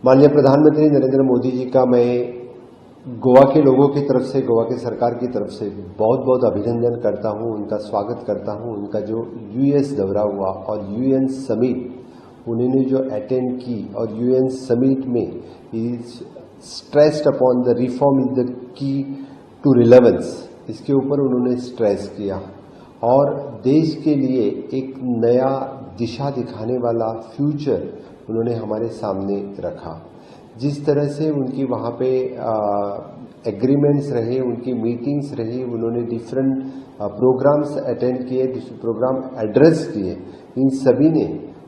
माननीय प्रधानमंत्री नरेंद्र मोदी जी का मैं गोवा के लोगों की तरफ से, गोवा की सरकार की तरफ से बहुत बहुत अभिनंदन करता हूं, उनका स्वागत करता हूं। उनका जो यूएस दौरा हुआ और यूएन समिट उन्होंने जो अटेंड की और यूएन समिट में is stressed upon the reform is the key to relevance, इसके ऊपर उन्होंने स्ट्रेस किया और देश के लिए एक नया दिशा दिखाने वाला फ्यूचर उन्होंने हमारे सामने रखा। जिस तरह से उनकी वहाँ पे एग्रीमेंट्स रहे, उनकी मीटिंग्स रही, उन्होंने डिफरेंट प्रोग्राम्स अटेंड किए, प्रोग्राम एड्रेस किए, इन सभी ने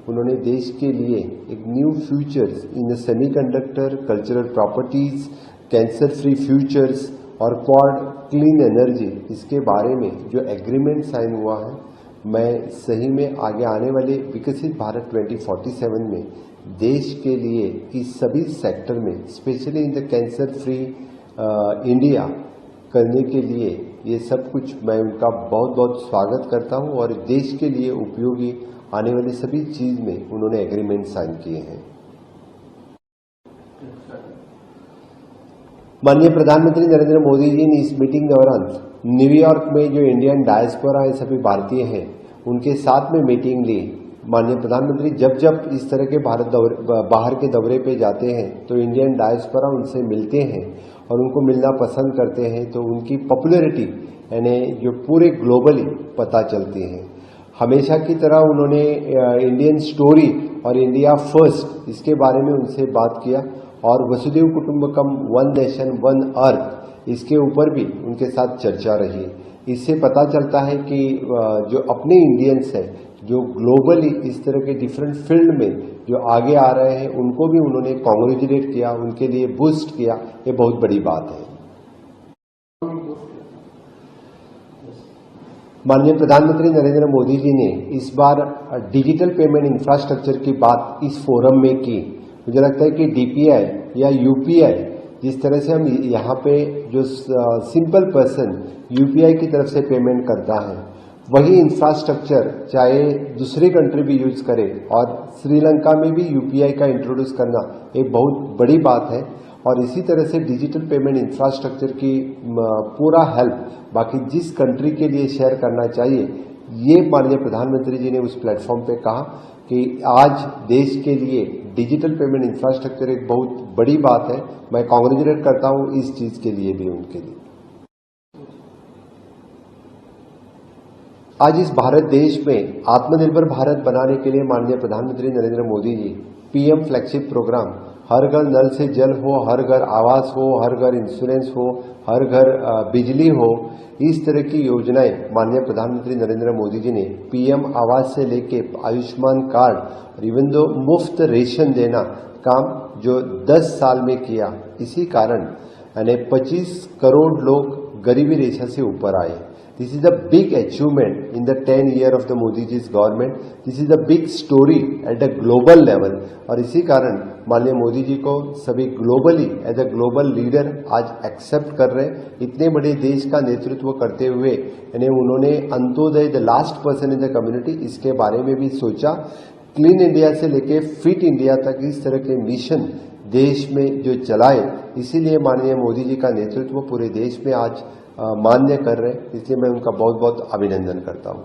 उन्होंने देश के लिए एक new futures in semiconductor, cultural properties, cancer free futures और क्वाड क्लीन एनर्जी, इसके बारे में जो एग्रीमेंट साइन हुआ है, मैं सही में आगे आने वाले विकसित भारत 2047 में देश के लिए इस सभी सेक्टर में, specially in the cancer free India करने के लिए ये सब कुछ मैं उनका बहुत बहुत स्वागत करता हूं और देश के लिए उपयोगी आने वाली सभी चीज में उन्होंने एग्रीमेंट साइन किए हैं। माननीय प्रधानमंत्री नरेंद्र मोदी जी ने इस मीटिंग के दौरान न्यूयॉर्क में जो इंडियन डायस्पोरा है, सभी भारतीय हैं, उनके साथ में मीटिंग ली। माननीय प्रधानमंत्री जब जब इस तरह के बाहर के दौरे पे जाते हैं तो इंडियन डायस्पोरा उनसे मिलते हैं और उनको मिलना पसंद करते हैं, तो उनकी पॉपुलैरिटी यानी जो पूरे ग्लोबली पता चलती है। हमेशा की तरह उन्होंने इंडियन स्टोरी और इंडिया फर्स्ट इसके बारे में उनसे बात किया और वसुधैव कुटुंबकम, वन नेशन वन अर्थ, इसके ऊपर भी उनके साथ चर्चा रही। इससे पता चलता है कि जो अपने इंडियंस हैं जो ग्लोबली इस तरह के डिफरेंट फील्ड में जो आगे आ रहे हैं, उनको भी उन्होंने कॉन्ग्रेचुलेट किया, उनके लिए बूस्ट किया, ये बहुत बड़ी बात है। माननीय प्रधानमंत्री नरेंद्र मोदी जी ने इस बार डिजिटल पेमेंट इंफ्रास्ट्रक्चर की बात इस फोरम में की। मुझे लगता है कि डीपीआई या यूपीआई, जिस तरह से हम यहाँ पे जो सिंपल पर्सन यूपीआई की तरफ से पेमेंट करता है, वही इंफ्रास्ट्रक्चर चाहे दूसरी कंट्री भी यूज करे और श्रीलंका में भी यूपीआई का इंट्रोड्यूस करना एक बहुत बड़ी बात है। और इसी तरह से डिजिटल पेमेंट इंफ्रास्ट्रक्चर की पूरा हेल्प बाकी जिस कंट्री के लिए शेयर करना चाहिए, ये माननीय प्रधानमंत्री जी ने उस प्लेटफॉर्म पे कहा कि आज देश के लिए डिजिटल पेमेंट इंफ्रास्ट्रक्चर एक बहुत बड़ी बात है। मैं कांग्रेचुलेट करता हूं इस चीज के लिए भी उनके लिए। आज इस भारत देश में आत्मनिर्भर भारत बनाने के लिए माननीय प्रधानमंत्री Narendra Modi ji PM flagship programme, हर घर नल से जल हो, हर घर आवास हो, हर घर इंश्योरेंस हो, हर घर बिजली हो, इस तरह की योजनाएं माननीय प्रधानमंत्री नरेंद्र मोदी जी ने पीएम आवास से लेके आयुष्मान कार्ड और इवन दो मुफ्त रेशन देना काम जो 10 साल में किया, इसी कारण यानी 25 करोड़ लोग गरीबी रेखा से ऊपर आए। This is a big achievement in the 10 year of the Modi ji's government. This is a big story at a global level. और इसी कारण माननीय मोदी जी को सभी globally as a global leader आज एक्सेप्ट कर रहे हैं। इतने बड़े देश का नेतृत्व करते हुए यानी उन्होंने Antyodaya, the last person in the community, इसके बारे में भी सोचा। क्लीन इंडिया से लेके फिट इंडिया तक इस तरह के मिशन देश में जो चलाए, इसीलिए माननीय मोदी जी का नेतृत्व पूरे देश में आज मान्य कर रहे हैं, इसलिए मैं उनका बहुत बहुत अभिनंदन करता हूं।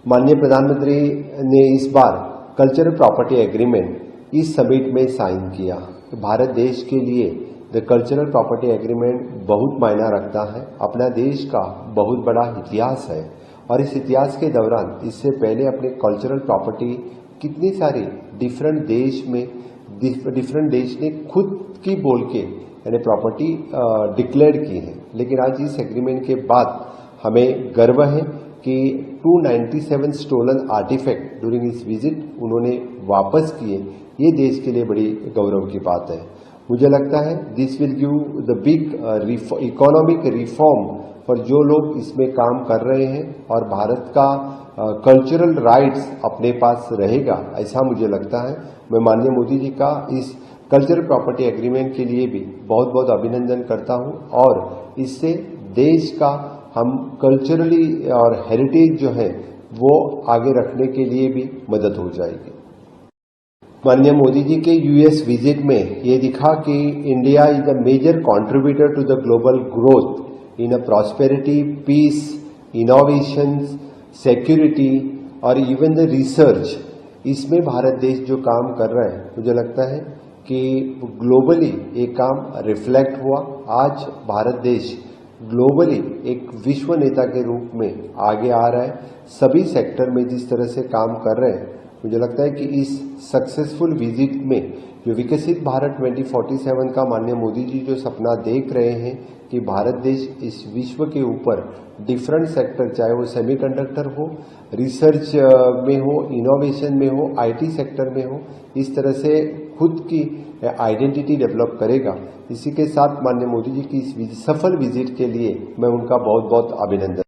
माननीय प्रधानमंत्री ने इस बार कल्चरल प्रॉपर्टी एग्रीमेंट इस समिट में साइन किया। भारत देश के लिए द कल्चरल प्रॉपर्टी एग्रीमेंट बहुत मायना रखता है। अपना देश का बहुत बड़ा इतिहास है और इस इतिहास के दौरान इससे पहले अपने कल्चरल प्रॉपर्टी कितनी सारी डिफरेंट देश ने खुद की बोल के यानी प्रॉपर्टी डिक्लेयर की है। लेकिन आज इस एग्रीमेंट के बाद हमें गर्व है कि 297 स्टोलन आर्टिफैक्ट ड्यूरिंग इस विजिट उन्होंने वापस किए। ये देश के लिए बड़ी गौरव की बात है। मुझे लगता है this will give the big economic reform for जो लोग इसमें काम कर रहे हैं और भारत का कल्चरल राइट्स अपने पास रहेगा, ऐसा मुझे लगता है। मैं माननीय मोदी जी का इस कल्चरल प्रॉपर्टी एग्रीमेंट के लिए भी बहुत बहुत अभिनंदन करता हूं और इससे देश का हम कल्चरली और हेरिटेज जो है वो आगे रखने के लिए भी मदद हो जाएगी। माननीय मोदी जी के यूएस विजिट में ये दिखा कि India is a major contributor to the global growth in a prosperity, peace, innovation, security और इवन द रिसर्च। इसमें भारत देश जो काम कर रहा है, मुझे लगता है कि ग्लोबली ये काम रिफ्लेक्ट हुआ। आज भारत देश ग्लोबली एक विश्व नेता के रूप में आगे आ रहा है। सभी सेक्टर में जिस तरह से काम कर रहे हैं, मुझे लगता है कि इस सक्सेसफुल विजिट में जो विकसित भारत 2047 का माननीय मोदी जी जो सपना देख रहे हैं कि भारत देश इस विश्व के ऊपर डिफरेंट सेक्टर, चाहे वो सेमीकंडक्टर हो, रिसर्च में हो, इनोवेशन में हो, आईटी सेक्टर में हो, इस तरह से खुद की आइडेंटिटी डेवलप करेगा। इसी के साथ माननीय मोदी जी की इस सफल विजिट के लिए मैं उनका बहुत बहुत अभिनंदन